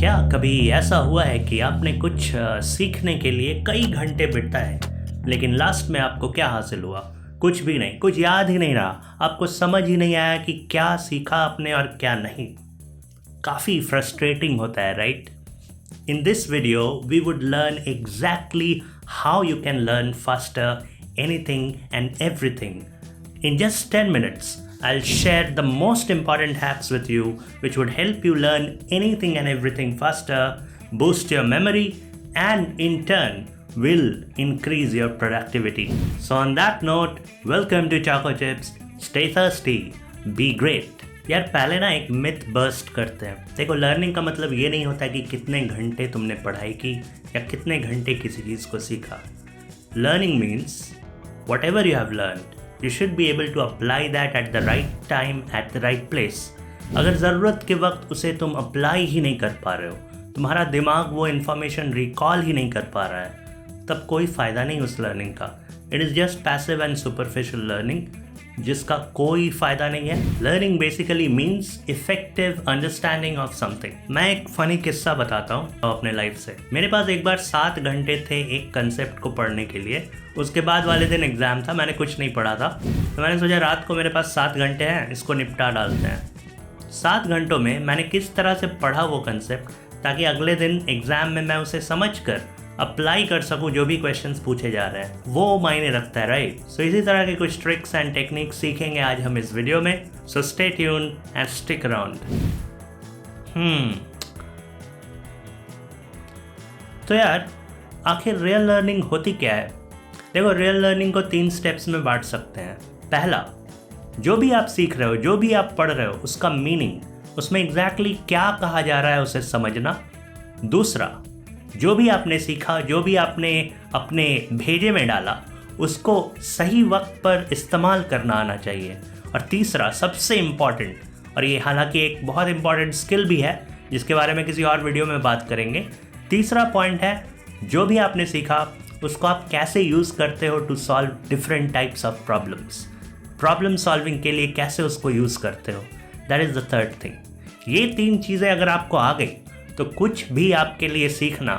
क्या कभी ऐसा हुआ है कि आपने कुछ सीखने के लिए कई घंटे बिताए, लेकिन लास्ट में आपको क्या हासिल हुआ? कुछ भी नहीं, कुछ याद ही नहीं रहा, आपको समझ ही नहीं आया कि क्या सीखा आपने और क्या नहीं। काफ़ी फ्रस्ट्रेटिंग होता है, right? In this video, we would learn exactly how you can learn faster anything and everything. In just 10 minutes, I'll share the most important hacks with you which would help you learn anything and everything faster, boost your memory, and in turn will increase your productivity. So on that note, welcome to Choco Chips. Stay thirsty, be great. यार पहले ना एक myth burst करते हैं। देखो, learning का मतलब ये नहीं होता कि कितने घंटे तुमने पढ़ाई की या कितने घंटे किसी चीज़ को सीखा। Learning means whatever you have learned, you should be able to apply that at the right time at the right place. अगर ज़रूरत के वक्त उसे तुम अप्लाई ही नहीं कर पा रहे हो, तुम्हारा दिमाग वो इन्फॉर्मेशन रिकॉल ही नहीं कर पा रहा है, तब कोई फ़ायदा नहीं उस लर्निंग का। It is just passive and superficial learning जिसका कोई फायदा नहीं है। Learning basically means effective understanding of something. मैं एक फनी किस्सा बताता हूँ अपने लाइफ से। मेरे पास एक बार 7 घंटे थे एक कंसेप्ट को पढ़ने के लिए। उसके बाद वाले दिन एग्जाम था, मैंने कुछ नहीं पढ़ा था, तो मैंने सोचा रात को मेरे पास 7 घंटे हैं, इसको निपटा डालते हैं। 7 घंटों में मैंने किस तरह से पढ़ा वो कंसेप्ट ताकि अगले दिन एग्जाम में मैं उसे समझ कर अप्लाई कर सकूं जो भी क्वेश्चंस पूछे जा रहे हैं, वो मायने रखता है, राइट? सो इसी तरह के कुछ ट्रिक्स एंड टेक्निक्स सीखेंगे आज हम इस वीडियो में। So stay tune and stick around. तो यार आखिर रियल लर्निंग होती क्या है? देखो, रियल लर्निंग को 3 स्टेप्स में बांट सकते हैं। पहला, जो भी आप सीख रहे हो, जो भी आप पढ़ रहे हो, उसका मीनिंग, उसमें एग्जैक्टली क्या कहा जा रहा है उसे समझना। दूसरा, जो भी आपने सीखा, जो भी आपने अपने भेजे में डाला, उसको सही वक्त पर इस्तेमाल करना आना चाहिए। और तीसरा, सबसे इम्पॉर्टेंट, और ये हालांकि एक बहुत इम्पॉर्टेंट स्किल भी है जिसके बारे में किसी और वीडियो में बात करेंगे। तीसरा पॉइंट है, जो भी आपने सीखा उसको आप कैसे यूज़ करते हो to solve different types of problems. Problem solving के लिए कैसे उसको यूज़ करते हो, that is the third thing. ये 3 चीज़ें अगर आपको आ गई तो कुछ भी आपके लिए सीखना,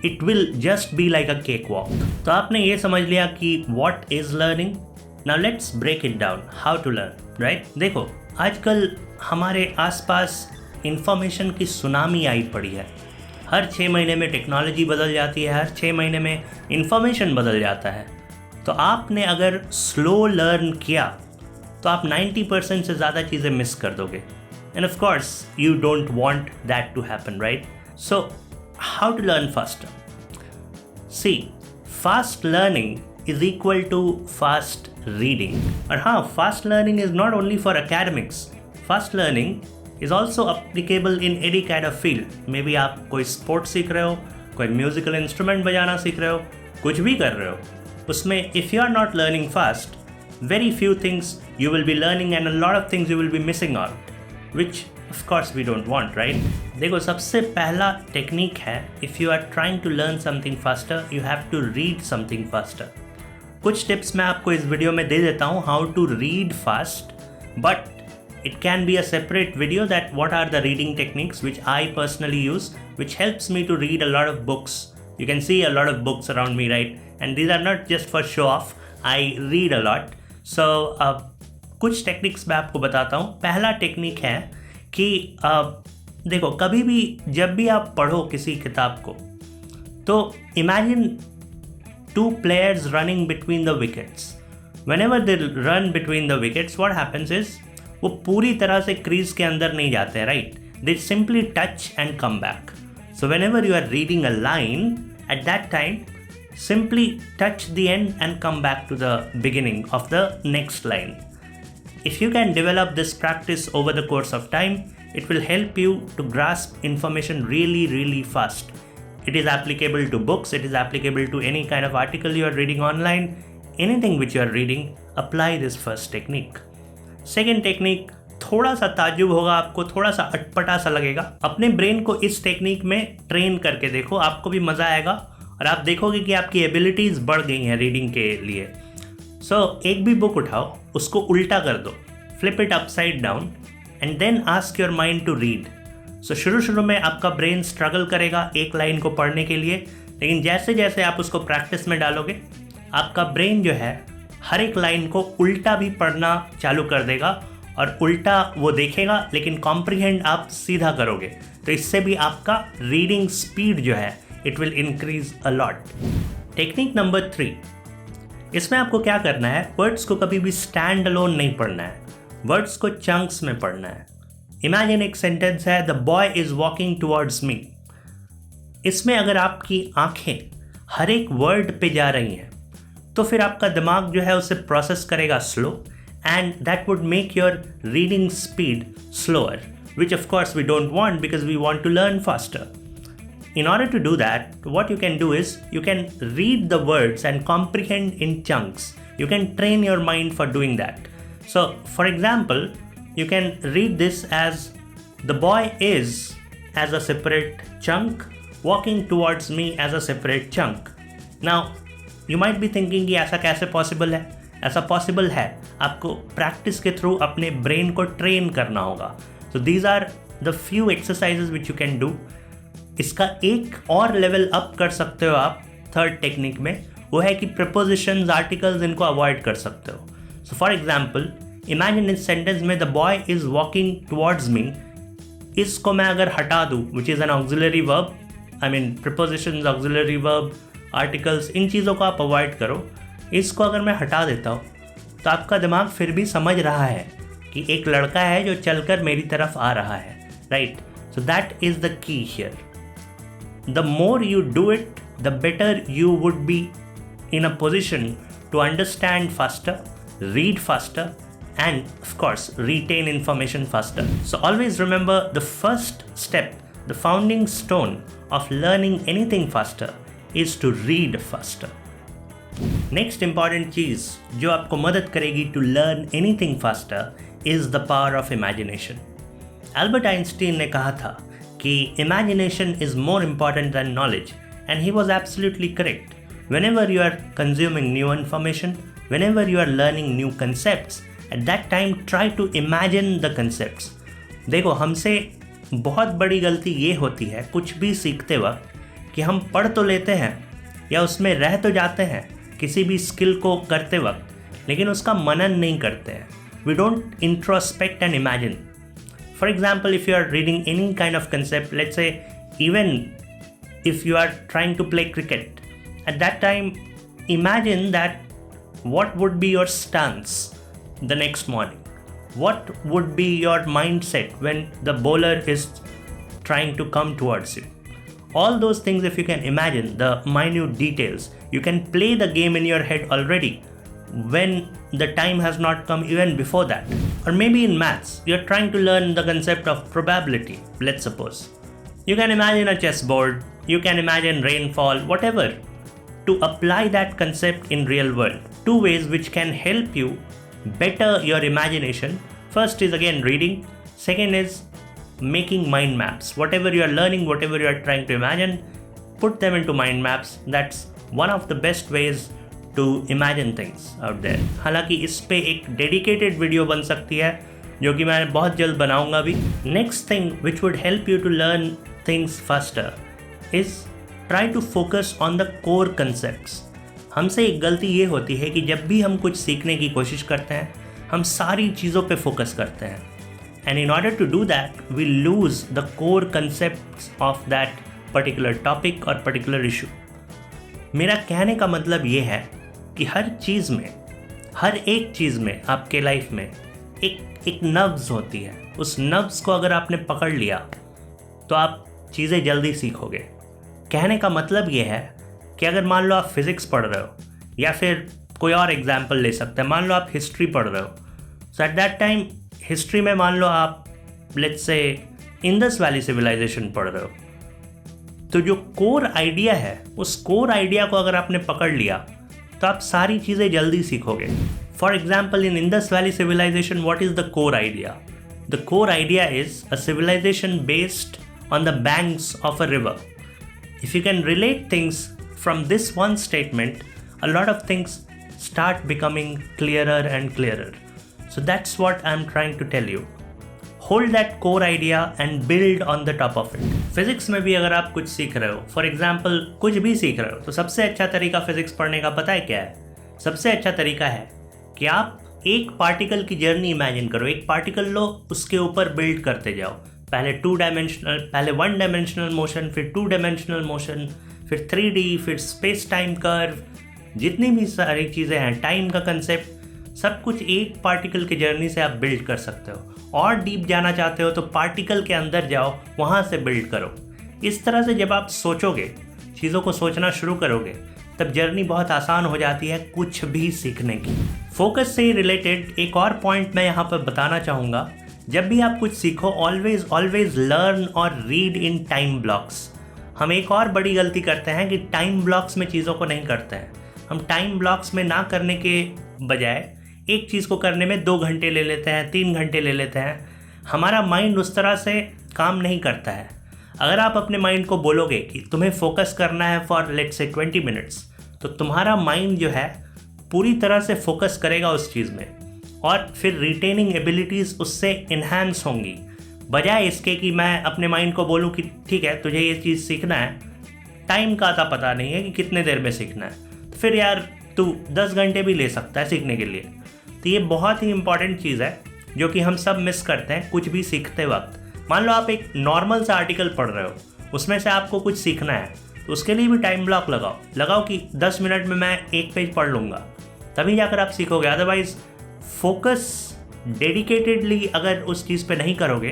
it will just be like a cake walk. तो आपने ये समझ लिया कि what is learning. Now let's break it down, how to learn, right? देखो, आजकल हमारे आसपास इंफॉर्मेशन की सुनामी आई पड़ी है। हर 6 महीने में टेक्नोलॉजी बदल जाती है, हर 6 महीने में इंफॉर्मेशन बदल जाता है। तो आपने अगर स्लो लर्न किया तो आप 90% से ज़्यादा चीज़ें मिस कर दोगे। And of course, you don't want that to happen, right? So, how to learn faster? See, fast learning is equal to fast reading. और हाँ, fast learning is not only for academics. Fast learning is also applicable in any kind of field. Maybe आप कोई sport सीख रहे हो, कोई musical instrument बजाना सीख रहे हो, कुछ भी कर रहे हो, उसमें if you are not learning fast, very few things you will be learning and a lot of things you will be missing out. Which of course we don't want, right? देखो, सबसे पहला टेक्निक है, if you are trying to learn something faster, you have to read something faster. कुछ tips मैं आपको इस video में दे देता हूँ how to read fast, but it can be a separate video that what are the reading techniques which I personally use, which helps me to read a lot of books. You can see a lot of books around me, right? And these are not just for show off. I read a lot. So कुछ techniques मैं आपको बताता हूँ। पहला technique है कि देखो, कभी भी जब भी आप पढ़ो किसी किताब को, तो imagine 2 players running between the wickets. Whenever they run between the wickets, what happens is, वो पूरी तरह से क्रीज के अंदर नहीं जाते, right? They simply touch and come back. So whenever you are reading a line, at that time simply touch the end and come back to the beginning of the next line. If you can develop this practice over the course of time, it will help you to grasp information really, really fast. It is applicable to books, it is applicable to any kind of article you are reading online, anything which you are reading, apply this first technique. Second technique, थोड़ा सा ताज्जुब होगा आपको, थोड़ा सा अटपटा सा लगेगा। अपने ब्रेन को इस टेक्निक में ट्रेन करके देखो, आपको भी मज़ा आएगा और आप देखोगे कि आपकी एबिलिटीज़ बढ़ गई हैं रीडिंग के लिए। सो एक भी बुक उठाओ, उसको उल्टा कर दो, flip it upside down and then ask your mind to read. So शुरू शुरू में आपका ब्रेन स्ट्रगल करेगा एक लाइन को पढ़ने के लिए, लेकिन जैसे जैसे आप उसको प्रैक्टिस में डालोगे आपका ब्रेन जो है हर एक लाइन को उल्टा भी पढ़ना चालू कर देगा, और उल्टा वो देखेगा लेकिन कॉम्प्रिहेंड आप सीधा करोगे, तो इससे भी आपका रीडिंग स्पीड जो है it will increase a lot. Technique number 3, इसमें आपको क्या करना है, वर्ड्स को कभी भी स्टैंड अलोन नहीं पढ़ना है, वर्ड्स को चंक्स में पढ़ना है। इमेजिन एक सेंटेंस है, the boy is walking towards me. इसमें अगर आपकी आंखें हर एक वर्ड पे जा रही हैं तो फिर आपका दिमाग जो है उसे प्रोसेस करेगा slow, and that would make your reading speed slower, which of course we don't want because we want to learn faster. In order to do that, what you can do is you can read the words and comprehend in chunks. You can train your mind for doing that. So, for example, you can read this as the boy is as a separate chunk, walking towards me as a separate chunk. Now, you might be thinking कि ऐसा कैसे possible है? ऐसा possible है, आपको practice के through अपने brain को ट्रेन करना होगा। So these are the few exercises which you can do. इसका एक और लेवल अप कर सकते हो आप थर्ड टेक्निक में, वो है कि prepositions, articles इनको अवॉइड कर सकते हो। So for example, imagine इस सेंटेंस में the boy is walking towards me, इसको मैं अगर हटा दूँ which is an auxiliary verb, I mean prepositions, auxiliary verb, articles, इन चीज़ों को आप अवॉइड करो। इसको अगर मैं हटा देता हूँ तो आपका दिमाग फिर भी समझ रहा है कि एक लड़का है जो चलकर मेरी तरफ आ रहा है, right? So that is the key here. The more you do it the better you would be in a position to understand faster, read faster, and of course retain information faster. So always remember, the first step, the founding stone of learning anything faster is to read faster. Next important चीज़ जो आपको मदद करेगी to learn anything faster is the power of imagination. Albert Einstein ने कहा था कि imagination is more important than knowledge, and he was absolutely correct. whenever you are consuming new information, whenever you are learning new concepts, at that time try to imagine the concepts. देखो, हमसे बहुत बड़ी गलती ये होती है कुछ भी सीखते वक्त कि हम पढ़ तो लेते हैं या उसमें रह तो जाते हैं किसी भी स्किल को करते वक्त, लेकिन उसका मनन नहीं करते हैं. We don't introspect and imagine. For example, if you are reading any kind of concept, let's say even if you are trying to play cricket, at that time imagine that what would be your stance the next morning, what would be your mindset when the bowler is trying to come towards you. All those things, if you can imagine the minute details, you can play the game in your head already when the time has not come, even before that. Or maybe in maths, you're trying to learn the concept of probability, let's suppose. You can imagine a chessboard, you can imagine rainfall, whatever, to apply that concept in real world. Two ways which can help you better your imagination. First is again reading. Second is making mind maps. Whatever you are learning, whatever you are trying to imagine, put them into mind maps. That's one of the best ways to imagine things out there. हालांकि इस पे एक dedicated video बन सकती है जो कि मैं बहुत जल्द बनाऊंगा भी. Next thing which would help you to learn things faster is try to focus on the core concepts. हमसे एक गलती ये होती है कि जब भी हम कुछ सीखने की कोशिश करते हैं हम सारी चीज़ों पे फोकस करते हैं. And in order to do that, we lose the core concepts of that particular topic or particular issue. मेरा कहने का मतलब ये है कि हर चीज़ में, हर एक चीज़ में आपके लाइफ में एक नब्ज़ होती है. उस नब्ज़ को अगर आपने पकड़ लिया तो आप चीज़ें जल्दी सीखोगे. कहने का मतलब ये है कि अगर मान लो आप फिज़िक्स पढ़ रहे हो या फिर कोई और एग्जाम्पल ले सकते हैं, मान लो आप हिस्ट्री पढ़ रहे हो. सो एट दैट टाइम हिस्ट्री में मान लो आप let's say Indus valley civilisation पढ़ रहे हो, तो जो कोर आइडिया है उस कोर आइडिया को अगर आपने पकड़ लिया तो आप सारी चीज़ें जल्दी सीखोगे. For example, in Indus valley civilisation what is the core idea? The core idea is a civilisation based on the banks of a river. If you can relate things from this one statement, a lot of things start becoming clearer and clearer. So that's what I'm trying to tell you. Hold that core idea and build on the top of it. Physics में भी अगर आप कुछ सीख रहे हो, for example कुछ भी सीख रहे हो, तो सबसे अच्छा तरीका फिजिक्स पढ़ने का पता है क्या है? सबसे अच्छा तरीका है कि आप एक पार्टिकल की जर्नी इमेजिन करो। एक पार्टिकल लो, उसके ऊपर बिल्ड करते जाओ। पहले 1 डायमेंशनल मोशन, फिर 2 डायमेंशनल मोशन, फिर 3D, फिर स्पेस टाइम कर्व, जितनी भी सारी चीज़ें हैं, टाइम का कंसेप्ट, सब कुछ एक पार्टिकल की जर्नी से आप बिल्ड कर सकते हो। और डीप जाना चाहते हो तो पार्टिकल के अंदर जाओ, वहाँ से बिल्ड करो। इस तरह से जब आप सोचोगे, चीज़ों को सोचना शुरू करोगे, तब जर्नी बहुत आसान हो जाती है कुछ भी सीखने की। फोकस से रिलेटेड एक और पॉइंट मैं यहाँ पर बताना चाहूँगा। जब भी आप कुछ सीखो, ऑलवेज लर्न और रीड इन टाइम ब्लॉक्स। हम एक और बड़ी गलती करते हैं कि टाइम ब्लॉक्स में चीज़ों को नहीं करते हैं। हम टाइम ब्लॉक्स में ना करने के बजाय एक चीज़ को करने में 2 घंटे ले लेते हैं, 3 घंटे ले लेते हैं। हमारा माइंड उस तरह से काम नहीं करता है। अगर आप अपने माइंड को बोलोगे कि तुम्हें फोकस करना है फॉर लेट्स से 20 मिनट्स, तो तुम्हारा माइंड जो है पूरी तरह से फोकस करेगा उस चीज़ में, और फिर रिटेनिंग एबिलिटीज़ उससे इन्हांस होंगी। बजाय इसके कि मैं अपने माइंड को बोलूँ कि ठीक है तुझे ये चीज़ सीखना है, टाइम का आता पता नहीं है कि कितने देर में सीखना है, तो फिर यार तू 10 घंटे भी ले सकता है सीखने के लिए। तो ये बहुत ही इंपॉर्टेंट चीज़ है जो कि हम सब मिस करते हैं कुछ भी सीखते वक्त। मान लो आप एक नॉर्मल सा आर्टिकल पढ़ रहे हो, उसमें से आपको कुछ सीखना है, तो उसके लिए भी टाइम ब्लॉक लगाओ कि 10 मिनट में मैं 1 पेज पढ़ लूँगा, तभी जाकर आप सीखोगे। अदरवाइज फोकस डेडिकेटेडली अगर उस चीज़ पे नहीं करोगे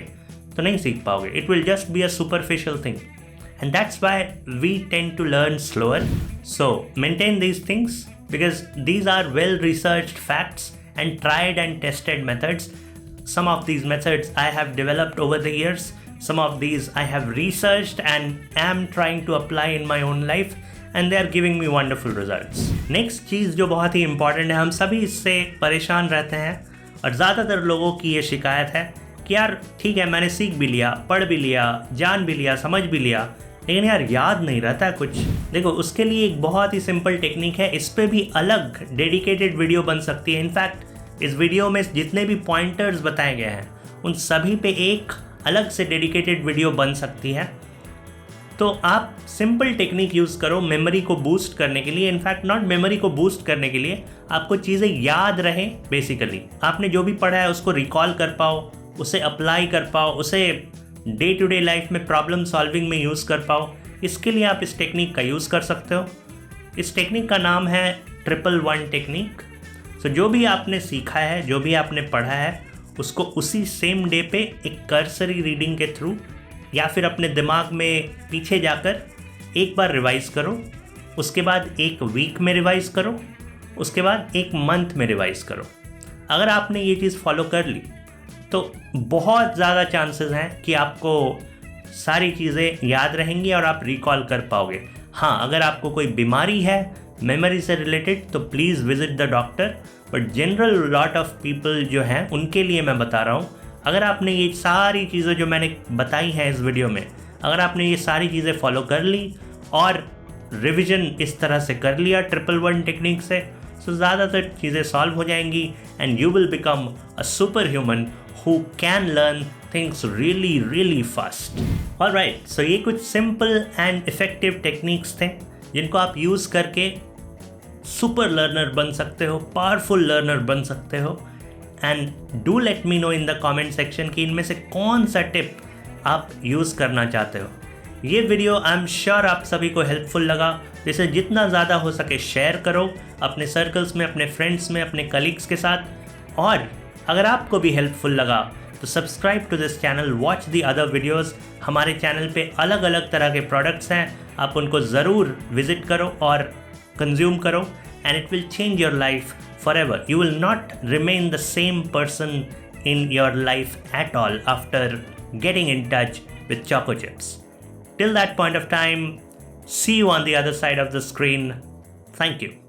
तो नहीं सीख पाओगे। It will just be a superficial thing, and that's why we tend to learn slower. So maintain these things because these are well researched facts and tried and tested methods. Some of these methods I have developed over the years, some of these I have researched and am trying to apply in my own life, and they are giving me wonderful results. Next चीज़ जो बहुत ही important है, हम सभी इससे परेशान रहते हैं और ज़्यादातर लोगों की ये शिकायत है कि यार ठीक है मैंने सीख भी लिया, पढ़ भी लिया, जान भी लिया, समझ भी लिया, लेकिन यार याद नहीं रहता है कुछ। देखो उसके लिए एक बहुत ही सिंपल टेक्निक है, इस पे भी अलग डेडिकेटेड वीडियो बन सकती है। इनफैक्ट इस वीडियो में जितने भी पॉइंटर्स बताए गए हैं उन सभी पे एक अलग से डेडिकेटेड वीडियो बन सकती है। तो आप सिंपल टेक्निक यूज़ करो मेमोरी को बूस्ट करने के लिए। इनफैक्ट नॉट मेमोरी को बूस्ट करने के लिए, आपको चीज़ें याद रहें। बेसिकली आपने जो भी पढ़ा है उसको रिकॉल कर पाओ, उसे अप्लाई कर पाओ, उसे डे टू डे लाइफ में प्रॉब्लम सॉल्विंग में यूज़ कर पाओ। इसके लिए आप इस टेक्निक का यूज़ कर सकते हो। इस टेक्निक का नाम है 111 टेक्निक। सो जो भी आपने सीखा है, जो भी आपने पढ़ा है, उसको उसी सेम डे पे एक कर्सरी रीडिंग के थ्रू या फिर अपने दिमाग में पीछे जाकर एक बार रिवाइज़ करो, उसके बाद 1 वीक में रिवाइज़ करो, उसके बाद 1 मंथ में रिवाइज़ करो। अगर आपने ये चीज़ फॉलो कर ली तो बहुत ज़्यादा चांसेस हैं कि आपको सारी चीज़ें याद रहेंगी और आप रिकॉल कर पाओगे। हाँ, अगर आपको कोई बीमारी है मेमोरी से रिलेटेड तो please visit the doctor, but general lot of people जो हैं उनके लिए मैं बता रहा हूँ, अगर आपने ये सारी चीज़ें जो मैंने बताई हैं इस वीडियो में, अगर आपने ये सारी चीज़ें फॉलो कर ली और रिविज़न इस तरह से कर लिया 111 टेक्निक से, तो ज़्यादातर चीज़ें सॉल्व हो जाएंगी and you will become a super human who can learn things really fast. Alright, so ये कुछ simple and effective techniques थे जिनको आप यूज़ करके सुपर लर्नर बन सकते हो, पावरफुल लर्नर बन सकते हो। And do let me know in the comment section कि इनमें से कौन सा टिप आप यूज़ करना चाहते हो। ये वीडियो आई एम श्योर आप सभी को हेल्पफुल लगा। जिसे जितना ज़्यादा हो सके शेयर करो अपने सर्कल्स में, अपने फ्रेंड्स में, अपने कलीग्स के साथ। और अगर आपको भी हेल्पफुल लगा तो subscribe to this channel, watch the other videos. हमारे चैनल पे अलग अलग तरह के प्रोडक्ट्स हैं, आप उनको ज़रूर विजिट करो और कंज्यूम करो, and it will change your life forever. You will not remain the same person in your life at all after getting in touch with Choco Chips. Till that point of time, see you on the other side of the screen. Thank you.